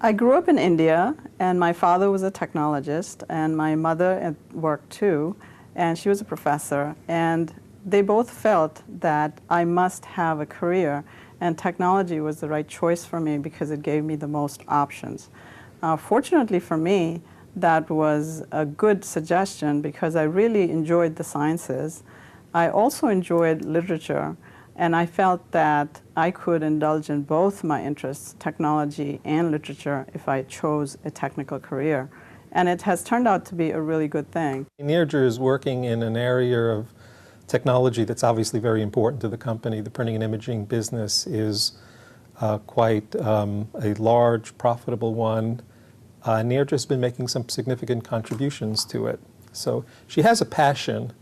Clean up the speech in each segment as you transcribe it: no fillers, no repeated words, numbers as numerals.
I grew up in India, and my father was a technologist, and my mother worked too, and she was a professor, and they both felt that I must have a career, and technology was the right choice for me because it gave me the most options. Fortunately for me, that was a good suggestion because I really enjoyed the sciences. I also enjoyed literature, and I felt that I could indulge in both my interests, technology and literature, if I chose a technical career. And it has turned out to be a really good thing. Neerja is working in an area of technology that's obviously very important to the company. The printing and imaging business is quite a large, profitable one. Neerja's been making some significant contributions to it. So she has a passion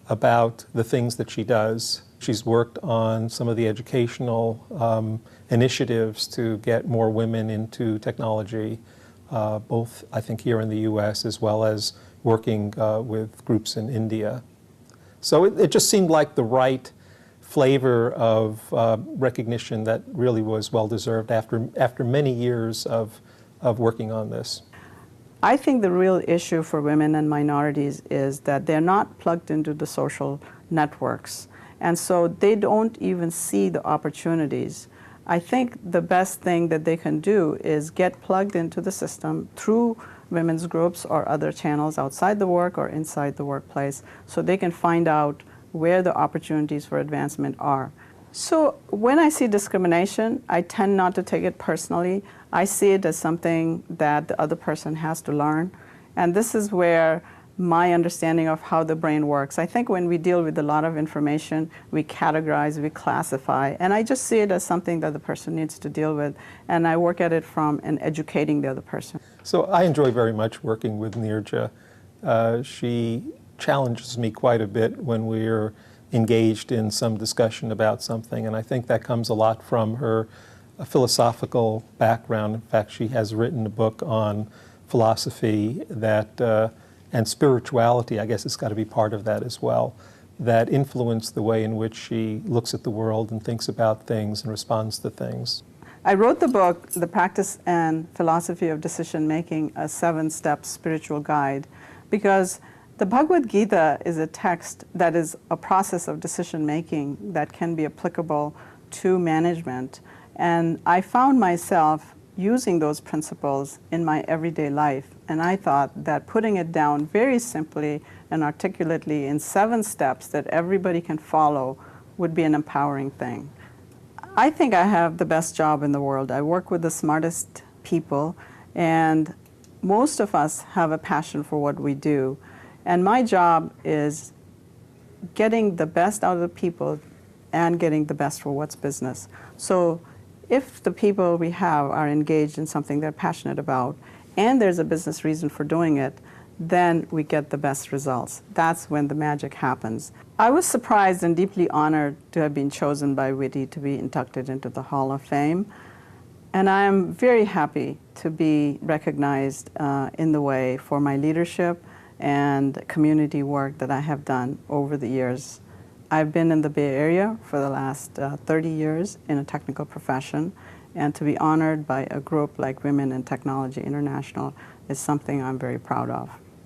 about the things that she does. She's worked on some of the educational initiatives to get more women into technology, both I think here in the US as well as working with groups in India. So it just seemed like the right flavor of recognition that really was well deserved after many years of working on this. I think the real issue for women and minorities is that they're not plugged into the social networks, and so they don't even see the opportunities. I think the best thing that they can do is get plugged into the system through women's groups or other channels outside the work or inside the workplace, so they can find out where the opportunities for advancement are. So when I see discrimination, I tend not to take it personally. I see it as something that the other person has to learn. And this is where my understanding of how the brain works. I think when we deal with a lot of information, we categorize, we classify, and I just see it as something that the person needs to deal with, and I work at it from and educating the other person. So I enjoy very much working with Neerja. She challenges me quite a bit when we're engaged in some discussion about something, and I think that comes a lot from her philosophical background. In fact, she has written a book on philosophy that and spirituality, I guess it's got to be part of that as well, that influenced the way in which she looks at the world and thinks about things and responds to things. I wrote the book, The Practice and Philosophy of Decision Making, a 7-step spiritual guide, because the Bhagavad Gita is a text that is a process of decision making that can be applicable to management. And I found myself using those principles in my everyday life. And I thought that putting it down very simply and articulately in 7 steps that everybody can follow would be an empowering thing. I think I have the best job in the world. I work with the smartest people, and most of us have a passion for what we do. And my job is getting the best out of the people and getting the best for what's business. So if the people we have are engaged in something they're passionate about, and there's a business reason for doing it, then we get the best results. That's when the magic happens. I was surprised and deeply honored to have been chosen by WITI to be inducted into the Hall of Fame. And I am very happy to be recognized in the way for my leadership and community work that I have done over the years. I've been in the Bay Area for the last 30 years in a technical profession, and to be honored by a group like Women in Technology International is something I'm very proud of.